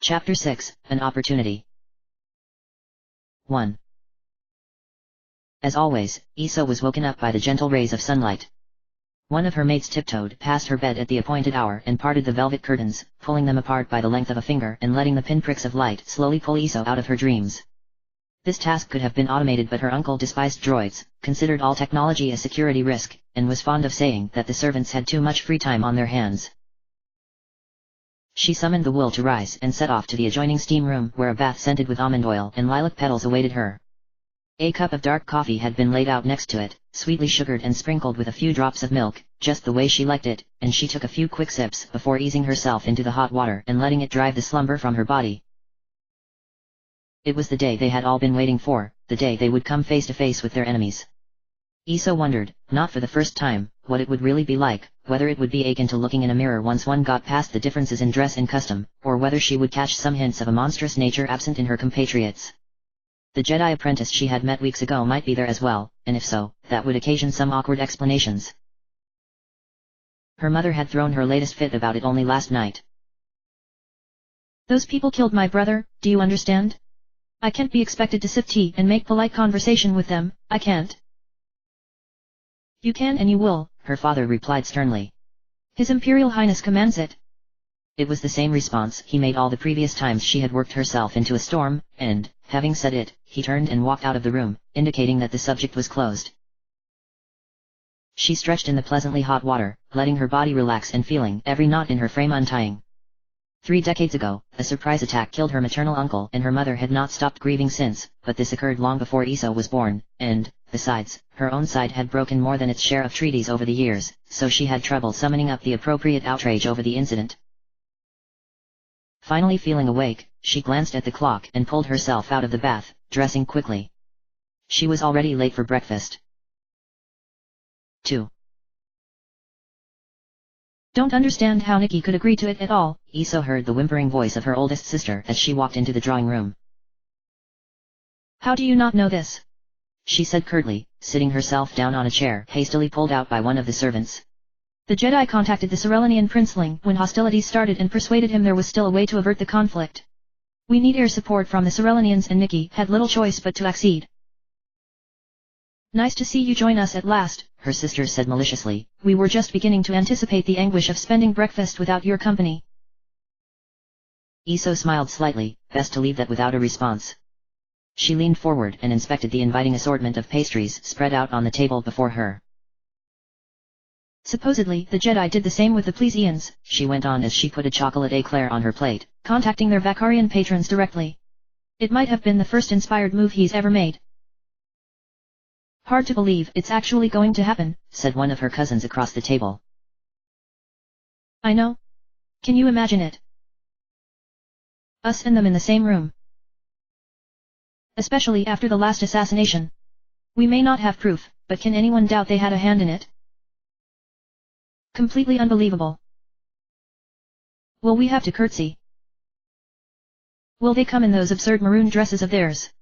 Chapter 6, An Opportunity. 1. As always, Isa was woken up by the gentle rays of sunlight. One of her maids tiptoed past her bed at the appointed hour and parted the velvet curtains, pulling them apart by the length of a finger and letting the pinpricks of light slowly pull Isa out of her dreams. This task could have been automated, but her uncle despised droids, considered all technology a security risk, and was fond of saying that the servants had too much free time on their hands. She summoned the wool to rise and set off to the adjoining steam room, where a bath scented with almond oil and lilac petals awaited her. A cup of dark coffee had been laid out next to it, sweetly sugared and sprinkled with a few drops of milk, just the way she liked it, and she took a few quick sips before easing herself into the hot water and letting it drive the slumber from her body. It was the day they had all been waiting for, the day they would come face to face with their enemies. Isa wondered, not for the first time, what it would really be like, whether it would be akin to looking in a mirror once one got past the differences in dress and custom, or whether she would catch some hints of a monstrous nature absent in her compatriots. The Jedi apprentice she had met weeks ago might be there as well, and if so, that would occasion some awkward explanations. Her mother had thrown her latest fit about it only last night. "Those people killed my brother, do you understand? I can't be expected to sip tea and make polite conversation with them, I can't." "You can and you will," her father replied sternly. "His Imperial Highness commands it." It was the same response he made all the previous times she had worked herself into a storm, and, having said it, he turned and walked out of the room, indicating that the subject was closed. She stretched in the pleasantly hot water, letting her body relax and feeling every knot in her frame untying. 3 decades ago, a surprise attack killed her maternal uncle, and her mother had not stopped grieving since, but this occurred long before Isa was born, and, besides, her own side had broken more than its share of treaties over the years, so she had trouble summoning up the appropriate outrage over the incident. Finally feeling awake, she glanced at the clock and pulled herself out of the bath, dressing quickly. She was already late for breakfast. 2. "Don't understand how Nikki could agree to it at all," Isa heard the whimpering voice of her oldest sister as she walked into the drawing room. "How do you not know this?" she said curtly, sitting herself down on a chair hastily pulled out by one of the servants. "The Jedi contacted the Cerelonian princeling when hostilities started and persuaded him there was still a way to avert the conflict. We need air support from the Cerelonians, and Nikki had little choice but to accede." "Nice to see you join us at last," her sister said maliciously. "We were just beginning to anticipate the anguish of spending breakfast without your company." Isa smiled slightly, best to leave that without a response. She leaned forward and inspected the inviting assortment of pastries spread out on the table before her. "Supposedly, the Jedi did the same with the Plesians," she went on as she put a chocolate eclair on her plate, "contacting their Vakarian patrons directly. It might have been the first inspired move he's ever made." "Hard to believe it's actually going to happen," said one of her cousins across the table. "I know. Can you imagine it? Us and them in the same room. Especially after the last assassination. We may not have proof, but can anyone doubt they had a hand in it? Completely unbelievable. Will we have to curtsy? Will they come in those absurd maroon dresses of theirs?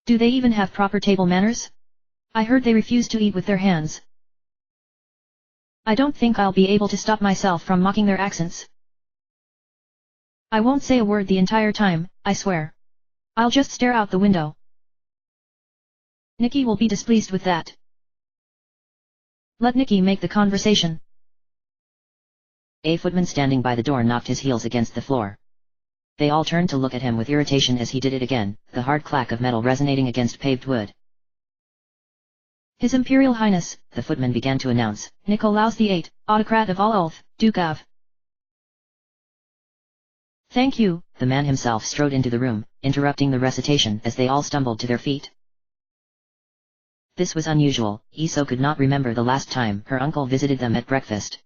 Do they even have proper table manners? I heard they refuse to eat with their hands. I don't think I'll be able to stop myself from mocking their accents. I won't say a word the entire time, I swear. I'll just stare out the window. Nikki will be displeased with that. Let Nikki make the conversation." A footman standing by the door knocked his heels against the floor. They all turned to look at him with irritation as he did it again, the hard clack of metal resonating against paved wood. "His Imperial Highness," the footman began to announce, "Nicolaus VIII, autocrat of all Ulth, Duke of..." "Thank you," the man himself strode into the room, interrupting the recitation as they all stumbled to their feet. This was unusual. Isa could not remember the last time her uncle visited them at breakfast.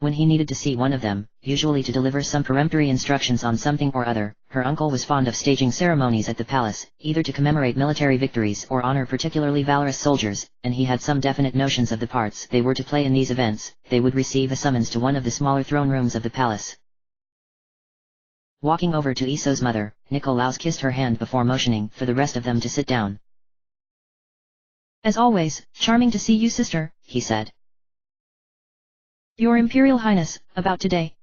When he needed to see one of them, usually to deliver some peremptory instructions on something or other, her uncle was fond of staging ceremonies at the palace, either to commemorate military victories or honor particularly valorous soldiers, and he had some definite notions of the parts they were to play in these events. They would receive a summons to one of the smaller throne rooms of the palace. Walking over to Isa's mother, Nicolaus kissed her hand before motioning for the rest of them to sit down. "As always, charming to see you, sister," he said. "Your Imperial Highness, about today."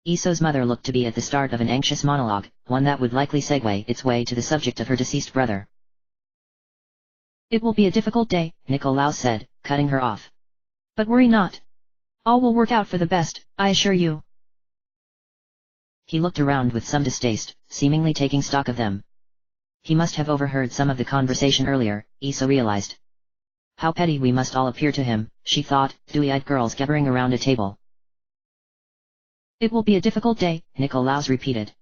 Iso's mother looked to be at the start of an anxious monologue, one that would likely segue its way to the subject of her deceased brother. It will be a difficult day, Nicolaus said, cutting her off. But worry not. All will work out for the best, I assure you. He looked around with some distaste, seemingly taking stock of them. He must have overheard some of the conversation earlier, Iso realized. How petty we must all appear to him, she thought, dewy-eyed girls gathering around a table. It will be a difficult day, Nicolaus repeated.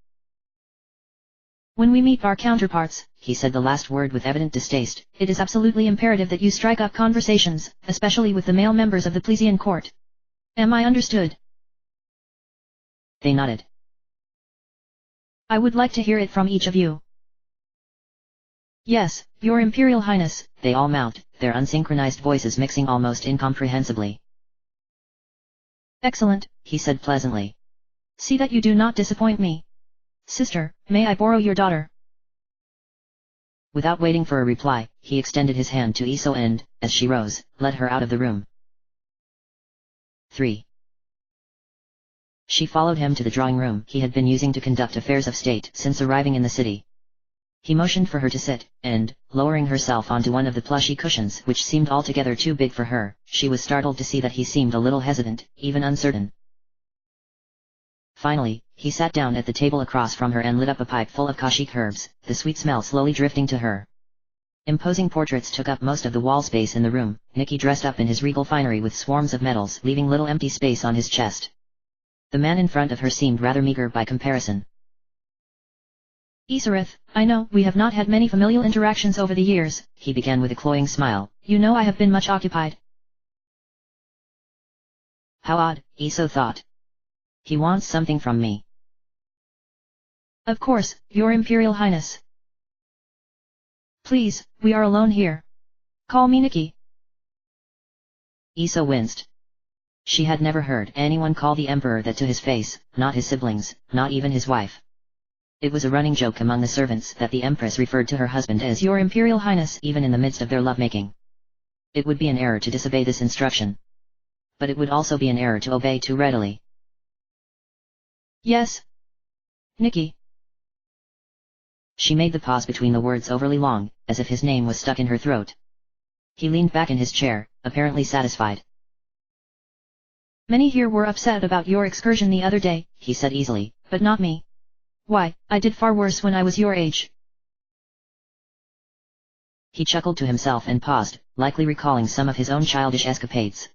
When we meet our counterparts, he said the last word with evident distaste, it is absolutely imperative that you strike up conversations, especially with the male members of the Plesian court. Am I understood? They nodded. I would like to hear it from each of you. Yes, Your Imperial Highness, they all mouthed, their unsynchronized voices mixing almost incomprehensibly. Excellent, he said pleasantly. See that you do not disappoint me. Sister, may I borrow your daughter? Without waiting for a reply, he extended his hand to Iso and, as she rose, led her out of the room. 3. She followed him to the drawing room he had been using to conduct affairs of state since arriving in the city. He motioned for her to sit, and, lowering herself onto one of the plushy cushions which seemed altogether too big for her, she was startled to see that he seemed a little hesitant, even uncertain. Finally, he sat down at the table across from her and lit up a pipe full of kashik herbs, the sweet smell slowly drifting to her. Imposing portraits took up most of the wall space in the room, Nicky dressed up in his regal finery with swarms of medals leaving little empty space on his chest. The man in front of her seemed rather meager by comparison. Isarith, I know we have not had many familial interactions over the years, he began with a cloying smile. You know I have been much occupied. How odd, Iso thought. He wants something from me. Of course, Your Imperial Highness. Please, we are alone here. Call me Nikki. Iso winced. She had never heard anyone call the Emperor that to his face, not his siblings, not even his wife. It was a running joke among the servants that the Empress referred to her husband as Your Imperial Highness even in the midst of their lovemaking. It would be an error to disobey this instruction. But it would also be an error to obey too readily. Yes. Nikki. She made the pause between the words overly long, as if his name was stuck in her throat. He leaned back in his chair, apparently satisfied. Many here were upset about your excursion the other day, he said easily, but not me. Why, I did far worse when I was your age. He chuckled to himself and paused, likely recalling some of his own childish escapades.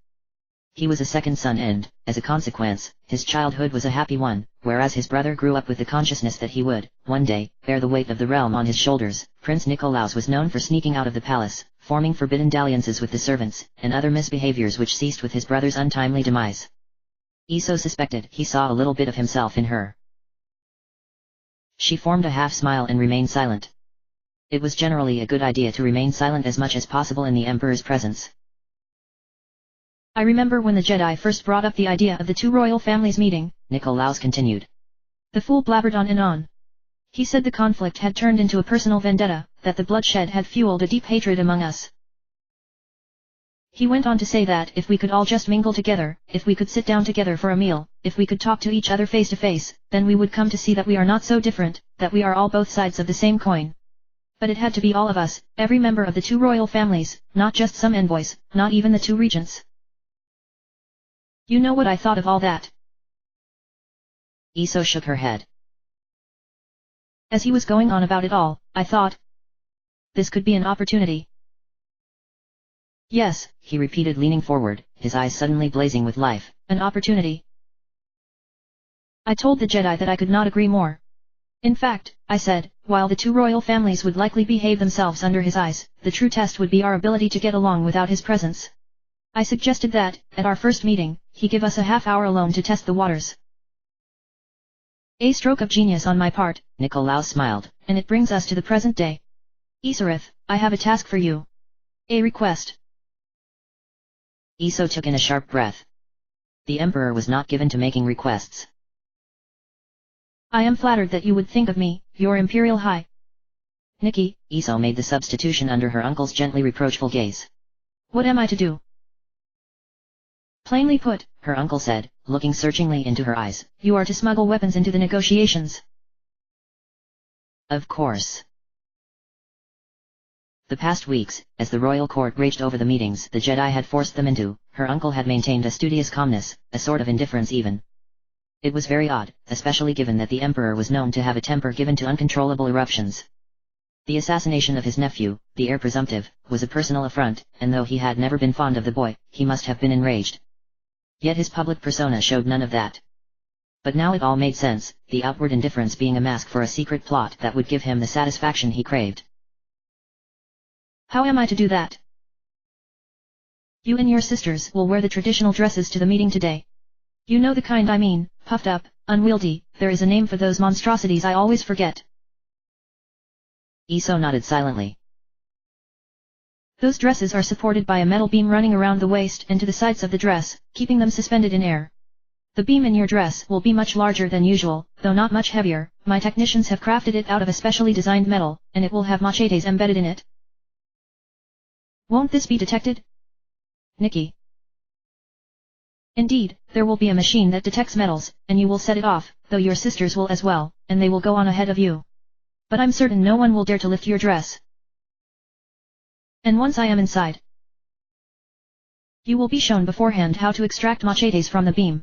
He was a second son and, as a consequence, his childhood was a happy one, whereas his brother grew up with the consciousness that he would, one day, bear the weight of the realm on his shoulders. Prince Nicolaus was known for sneaking out of the palace, forming forbidden dalliances with the servants, and other misbehaviors which ceased with his brother's untimely demise. Iso suspected he saw a little bit of himself in her. She formed a half-smile and remained silent. It was generally a good idea to remain silent as much as possible in the Emperor's presence. I remember when the Jedi first brought up the idea of the two royal families meeting, Nicolaus continued. The fool blabbered on and on. He said the conflict had turned into a personal vendetta, that the bloodshed had fueled a deep hatred among us. He went on to say that if we could all just mingle together, if we could sit down together for a meal, if we could talk to each other face to face, then we would come to see that we are not so different, that we are all both sides of the same coin. But it had to be all of us, every member of the two royal families, not just some envoys, not even the two regents. You know what I thought of all that? Iso shook her head. As he was going on about it all, I thought, this could be an opportunity. Yes, he repeated leaning forward, his eyes suddenly blazing with life, an opportunity. I told the Jedi that I could not agree more. In fact, I said, while the two royal families would likely behave themselves under his eyes, the true test would be our ability to get along without his presence. I suggested that, at our first meeting, he give us a half-hour alone to test the waters. A stroke of genius on my part, Nicolaus smiled, and it brings us to the present day. Isarith, I have a task for you. A request. Iso took in a sharp breath. The Emperor was not given to making requests. I am flattered that you would think of me, Your Imperial High. Nikki, Iso made the substitution under her uncle's gently reproachful gaze. What am I to do? Plainly put, her uncle said, looking searchingly into her eyes, you are to smuggle weapons into the negotiations. Of course. The past weeks, as the royal court raged over the meetings the Jedi had forced them into, her uncle had maintained a studious calmness, a sort of indifference even. It was very odd, especially given that the Emperor was known to have a temper given to uncontrollable eruptions. The assassination of his nephew, the heir presumptive, was a personal affront, and though he had never been fond of the boy, he must have been enraged. Yet his public persona showed none of that. But now it all made sense, the outward indifference being a mask for a secret plot that would give him the satisfaction he craved. How am I to do that? You and your sisters will wear the traditional dresses to the meeting today. You know the kind I mean, puffed up, unwieldy, there is a name for those monstrosities I always forget. Iso nodded silently. Those dresses are supported by a metal beam running around the waist and to the sides of the dress, keeping them suspended in air. The beam in your dress will be much larger than usual, though not much heavier. My technicians have crafted it out of a specially designed metal, and it will have machetes embedded in it. Won't this be detected? Nikki. Indeed, there will be a machine that detects metals, and you will set it off, though your sisters will as well, and they will go on ahead of you. But I'm certain no one will dare to lift your dress. And once I am inside, you will be shown beforehand how to extract machetes from the beam.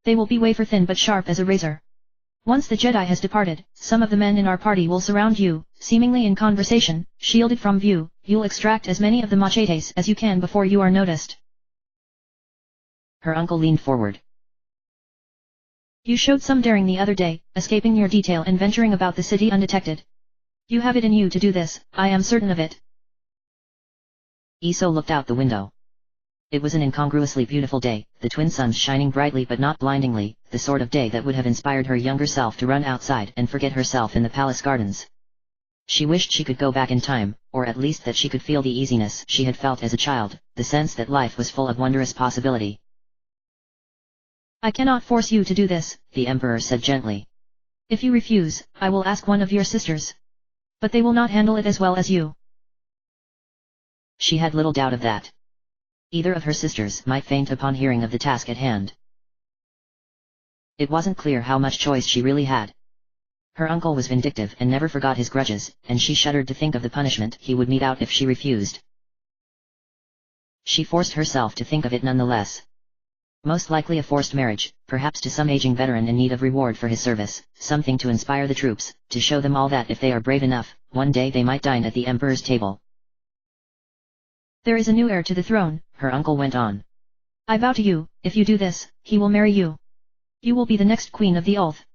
They will be wafer thin but sharp as a razor. Once the Jedi has departed, some of the men in our party will surround you, seemingly in conversation, shielded from view. You'll extract as many of the machetes as you can before you are noticed. Her uncle leaned forward. You showed some daring the other day, escaping your detail and venturing about the city undetected. You have it in you to do this, I am certain of it. Iso looked out the window. It was an incongruously beautiful day, the twin suns shining brightly but not blindingly, the sort of day that would have inspired her younger self to run outside and forget herself in the palace gardens. She wished she could go back in time, or at least that she could feel the easiness she had felt as a child, the sense that life was full of wondrous possibility. I cannot force you to do this, the Emperor said gently. If you refuse, I will ask one of your sisters. But they will not handle it as well as you. She had little doubt of that. Either of her sisters might faint upon hearing of the task at hand. It wasn't clear how much choice she really had. Her uncle was vindictive and never forgot his grudges, and she shuddered to think of the punishment he would mete out if she refused. She forced herself to think of it nonetheless. Most likely a forced marriage, perhaps to some aging veteran in need of reward for his service, something to inspire the troops, to show them all that if they are brave enough, one day they might dine at the Emperor's table. There is a new heir to the throne, her uncle went on. I vow to you, if you do this, he will marry you. You will be the next queen of the oath.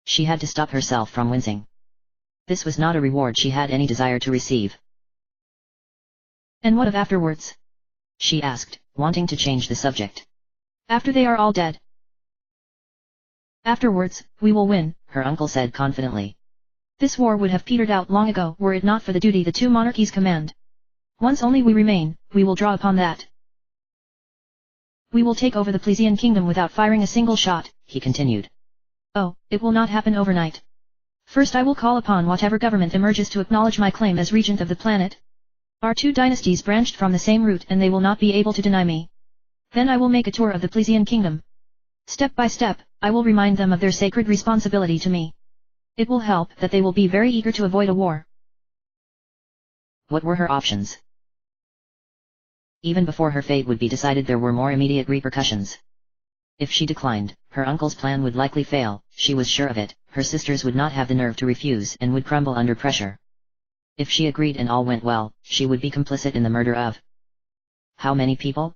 She had to stop herself from wincing. This was not a reward she had any desire to receive. And what of afterwards? She asked, wanting to change the subject. After they are all dead. Afterwards, we will win, her uncle said confidently. This war would have petered out long ago were it not for the duty the two monarchies command. Once only we remain, we will draw upon that. We will take over the Plesian kingdom without firing a single shot, he continued. Oh, it will not happen overnight. First I will call upon whatever government emerges to acknowledge my claim as regent of the planet. Our two dynasties branched from the same root and they will not be able to deny me. Then I will make a tour of the Plesian kingdom. Step by step, I will remind them of their sacred responsibility to me. It will help that they will be very eager to avoid a war. What were her options? Even before her fate would be decided there were more immediate repercussions. If she declined, her uncle's plan would likely fail, she was sure of it, her sisters would not have the nerve to refuse and would crumble under pressure. If she agreed and all went well, she would be complicit in the murder of how many people?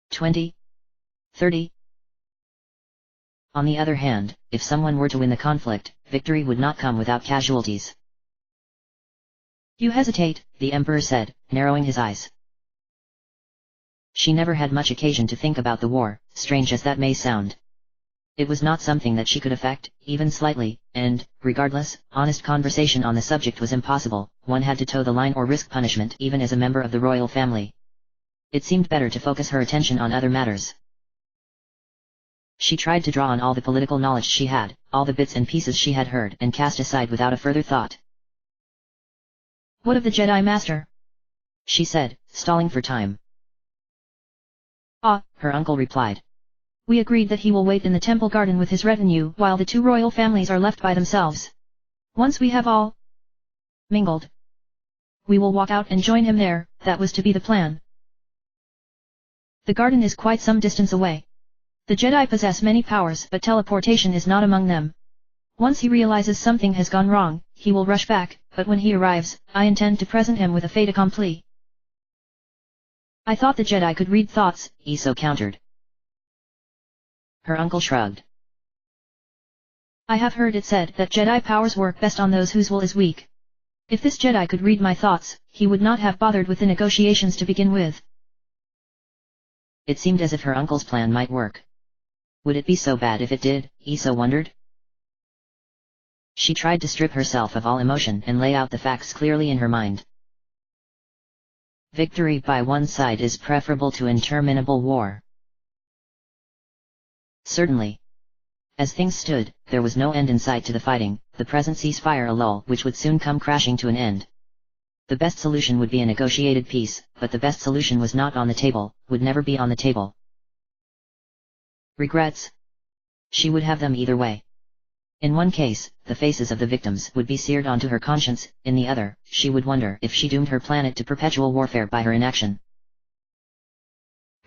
20? 30? On the other hand, if someone were to win the conflict, victory would not come without casualties. You hesitate, the Emperor said, narrowing his eyes. She never had much occasion to think about the war, strange as that may sound. It was not something that she could affect, even slightly, and, regardless, honest conversation on the subject was impossible, one had to toe the line or risk punishment even as a member of the royal family. It seemed better to focus her attention on other matters. She tried to draw on all the political knowledge she had, all the bits and pieces she had heard and cast aside without a further thought. What of the Jedi Master? She said, stalling for time. her uncle replied. We agreed that he will wait in the temple garden with his retinue while the two royal families are left by themselves. Once we have all mingled, we will walk out and join him there. That was to be the plan. The garden is quite some distance away. The Jedi possess many powers, but teleportation is not among them. Once he realizes something has gone wrong, he will rush back, but when he arrives, I intend to present him with a fait accompli. I thought the Jedi could read thoughts, Iso countered. Her uncle shrugged. I have heard it said that Jedi powers work best on those whose will is weak. If this Jedi could read my thoughts, he would not have bothered with the negotiations to begin with. It seemed as if her uncle's plan might work. Would it be so bad if it did, Iso wondered? She tried to strip herself of all emotion and lay out the facts clearly in her mind. Victory by one side is preferable to interminable war. Certainly. As things stood, there was no end in sight to the fighting, the present ceasefire a lull which would soon come crashing to an end. The best solution would be a negotiated peace, but the best solution was not on the table, would never be on the table. Regrets? She would have them either way. In one case, the faces of the victims would be seared onto her conscience, in the other, she would wonder if she doomed her planet to perpetual warfare by her inaction.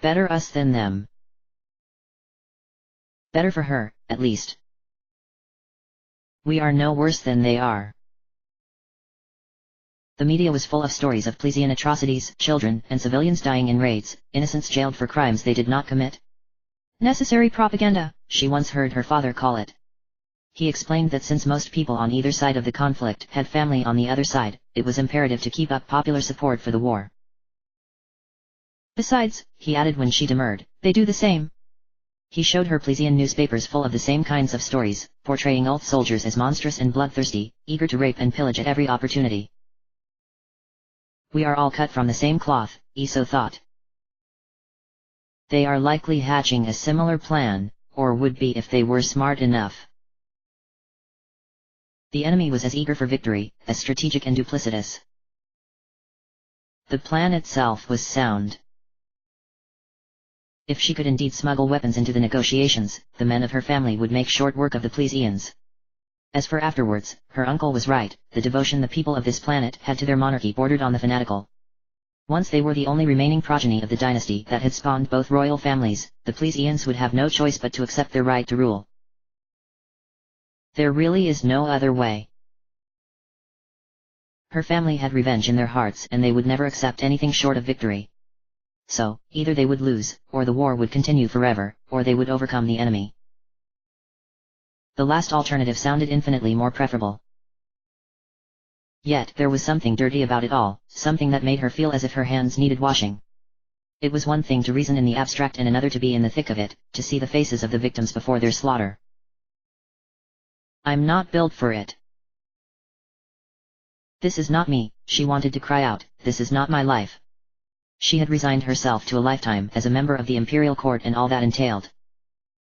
Better us than them. Better for her, at least. We are no worse than they are. The media was full of stories of Plesian atrocities, children and civilians dying in raids, innocents jailed for crimes they did not commit. Necessary propaganda, she once heard her father call it. He explained that since most people on either side of the conflict had family on the other side, it was imperative to keep up popular support for the war. Besides, he added when she demurred, they do the same. He showed her Plesian newspapers full of the same kinds of stories, portraying oath soldiers as monstrous and bloodthirsty, eager to rape and pillage at every opportunity. We are all cut from the same cloth, Iso thought. They are likely hatching a similar plan, or would be if they were smart enough. The enemy was as eager for victory, as strategic and duplicitous. The plan itself was sound. If she could indeed smuggle weapons into the negotiations, the men of her family would make short work of the Plesians. As for afterwards, her uncle was right, the devotion the people of this planet had to their monarchy bordered on the fanatical. Once they were the only remaining progeny of the dynasty that had spawned both royal families, the Plesians would have no choice but to accept their right to rule. There really is no other way. Her family had revenge in their hearts and they would never accept anything short of victory. So, either they would lose, or the war would continue forever, or they would overcome the enemy. The last alternative sounded infinitely more preferable. Yet there was something dirty about it all, something that made her feel as if her hands needed washing. It was one thing to reason in the abstract and another to be in the thick of it, to see the faces of the victims before their slaughter. I'm not built for it. This is not me, she wanted to cry out, this is not my life. She had resigned herself to a lifetime as a member of the imperial court and all that entailed.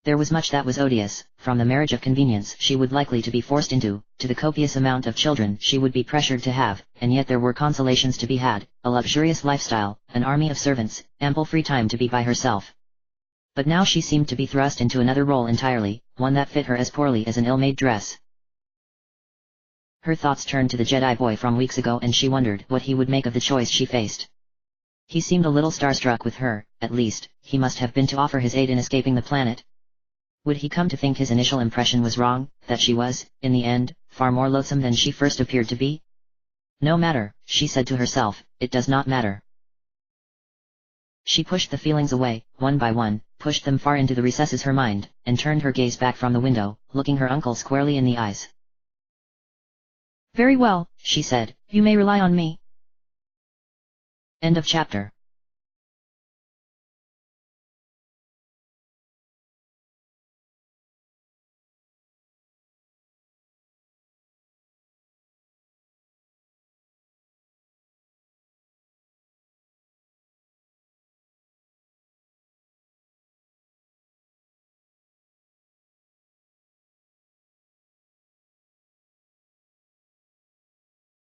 There was much that was odious, from the marriage of convenience she would likely to be forced into, to the copious amount of children she would be pressured to have, and yet there were consolations to be had, a luxurious lifestyle, an army of servants, ample free time to be by herself. But now she seemed to be thrust into another role entirely, one that fit her as poorly as an ill-made dress. Her thoughts turned to the Jedi boy from weeks ago and she wondered what he would make of the choice she faced. He seemed a little starstruck with her, at least, he must have been to offer his aid in escaping the planet. Would he come to think his initial impression was wrong, that she was, in the end, far more loathsome than she first appeared to be? No matter, she said to herself, it does not matter. She pushed the feelings away, one by one, pushed them far into the recesses of her mind, and turned her gaze back from the window, looking her uncle squarely in the eyes. Very well, she said, you may rely on me. End of chapter.